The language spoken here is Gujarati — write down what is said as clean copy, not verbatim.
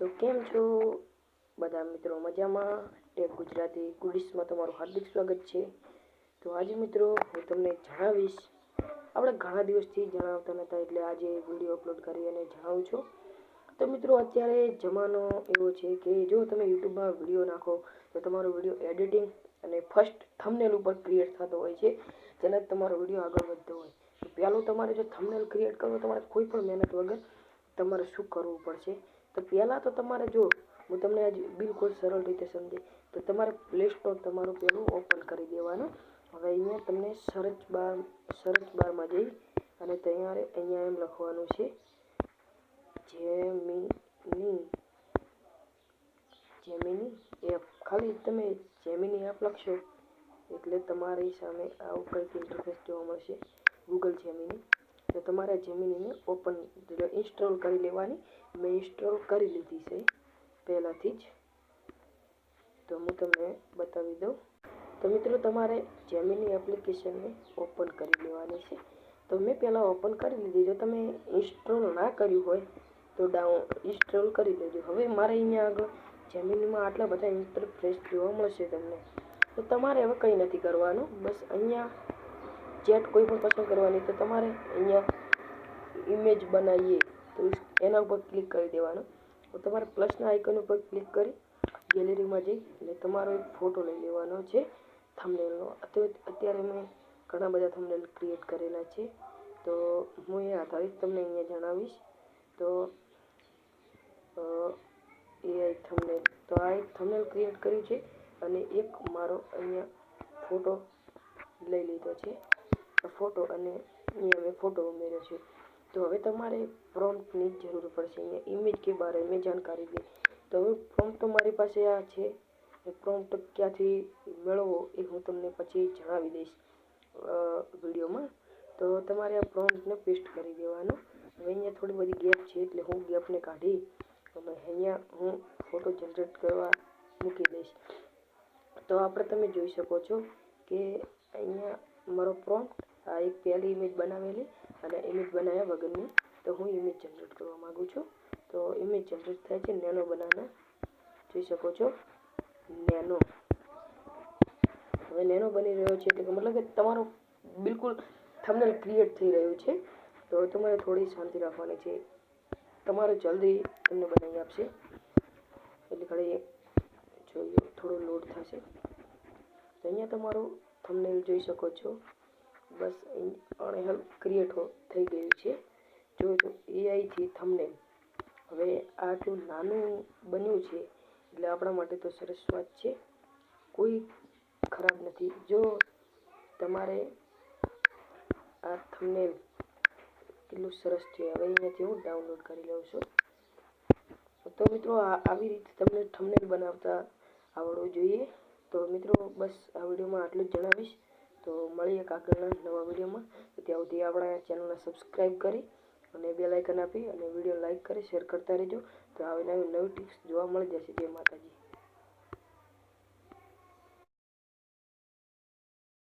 તો કેમ છો બધા મિત્રો? મજામાં? ટેક ગુજરાતી ગુડીસમાં તમારું હાર્દિક સ્વાગત છે. તો આજે મિત્રો હું તમને જણાવીશ, આપણે ઘણા દિવસથી જણાવતા નહોતા એટલે આજે વિડીયો અપલોડ કરી અને જણાવું છું. તો મિત્રો અત્યારે જમાનો એવો છે કે જો તમે યુટ્યુબમાં વિડીયો નાખો તો તમારો વિડીયો એડિટિંગ અને ફર્સ્ટ થંબનેલ ઉપર ક્રિએટ થતો હોય છે, જેનાથી તમારો વિડીયો આગળ વધતો હોય. પહેલું તમારે જો થંબનેલ ક્રિએટ કરવો તમારે કોઈ પણ મહેનત વગર તમારે શું કરવું પડશે? તો પહેલાં તો તમારે જો હું તમને આજ બિલકુલ સરળ રીતે સમજે તો તમારે પ્લે સ્ટોર તમારું પહેલું ઓપન કરી દેવાનું. હવે અહીંયા તમને સર્ચ બારમાં જઈ અને અહીંયા એમ લખવાનું છે જેમિની એપ. ખાલી તમે જેમિની એપ લખશો એટલે તમારી સામે આવું કંઈક ઇન્ટરફેસ જોવા મળશે, ગૂગલ જેમિની. તો તમારે જેમિનીને ઇન્સ્ટોલ કરી લેવાની. મેં ઇન્સ્ટોલ કરી લીધી છે પહેલાંથી જ, તો હું તમને બતાવી દઉં. તો મિત્રો તમારે જેમિની એપ્લિકેશનને ઓપન કરી લેવાની છે. તો મેં પહેલાં ઓપન કરી લીધી. જો તમે ઇન્સ્ટોલ ના કર્યું હોય તો ઇન્સ્ટોલ કરી લેજો. હવે મારે અહીંયા આગળ જેમિનીમાં આટલા બધા ઇન્ટરફેસ જોવા મળશે તમને. તો તમારે હવે કંઈ નથી કરવાનું, બસ અહીંયા ચેટ કોઈ પણ પસંદ કરવાની. તો તમારે અહીંયા ઇમેજ બનાવીએ તો એના ઉપર ક્લિક કરી દેવાનું. તો તમારે પ્લસના આઇકન ઉપર ક્લિક કરી ગેલેરીમાં જઈ અને તમારો એક ફોટો લઈ લેવાનો છે થંબનેલનો. અત્યારે મેં ઘણા બધા થંબનેલ ક્રિએટ કરેલા છે, તો હું એ આધારિત તમને અહીંયા જણાવીશ. તો AI થંબનેલ, તો આ એક થંબનેલ ક્રિએટ કર્યું છે અને એક મારો અહીંયા ફોટો લઈ લીધો છે, ફોટો, અને અહીંયા મેં ફોટો ઉમેર્યો છે. તો હવે તમારે પ્રોમ્પ્ટની જરૂર પડશે. અહીંયા ઇમેજ કે બારે મેં જાણકારી દી. તો હવે પ્રોમ્પ્ટ તો મારી પાસે આ છે. એ પ્રોમ્પ્ટ ક્યાંથી મેળવવો એ હું તમને પછી જણાવી દઈશ વિડીયોમાં. તો તમારે આ પ્રોમ્પ્ટને પેસ્ટ કરી દેવાનો. હવે અહીંયા થોડી બધી ગેપ છે એટલે હું ગેપને કાઢી અને અહીંયા હું ફોટો જનરેટ કરવા મૂકી દઈશ. તો આપણે તમે જોઈ શકો છો કે અહીંયા મારો પ્રોમ્પ્ટ આ એક પહેલી ઇમેજ બનાવેલી અને ઇમેજ બનાવ્યા વગરની. તો હું ઇમેજ જનરેટ કરવા માગું છું. તો ઇમેજ જનરેટ થાય છે નેનો બનાના, જોઈ શકો છો નેનો. હવે નેનો બની રહ્યો છે એટલે મતલબ કે તમારો બિલકુલ થંબનેલ ક્રિએટ થઈ રહ્યું છે. તો તમારે થોડી શાંતિ રાખવાની છે, તમારે જલ્દી તમને બનાવી આપશે. એટલે ઘડી જોઈએ, થોડો લોડ થશે. તો અહીંયા તમારું થંબનેલ જોઈ શકો છો. બસ અહીં ક્રિએટ થઈ ગયું છે. જો એઆઈથી થંબનેલ. હવે આટલું નાનું બન્યું છે એટલે આપણા માટે તો સરસ વાત છે, કોઈ ખરાબ નથી. જો તમારે આ થંબનેલ કેટલું સરસ છે. હવે અહીંયાથી હું ડાઉનલોડ કરી લઉં છું. તો મિત્રો આવી રીતે તમને થંબનેલ બનાવતા આવડવું જોઈએ. તો મિત્રો બસ આ વિડીયોમાં આટલું જ જણાવીશ. તો મળીએ એક આગળના નવા વિડીયોમાં. તો ત્યાં સુધી આપણા ચેનલને સબસ્ક્રાઈબ કરી અને બેલ આઇકન આપી અને વિડીયો લાઇક કરી શેર કરતા રહેજો. તો આવી નવી ટિપ્સ જોવા મળી જશે. જય માતાજી.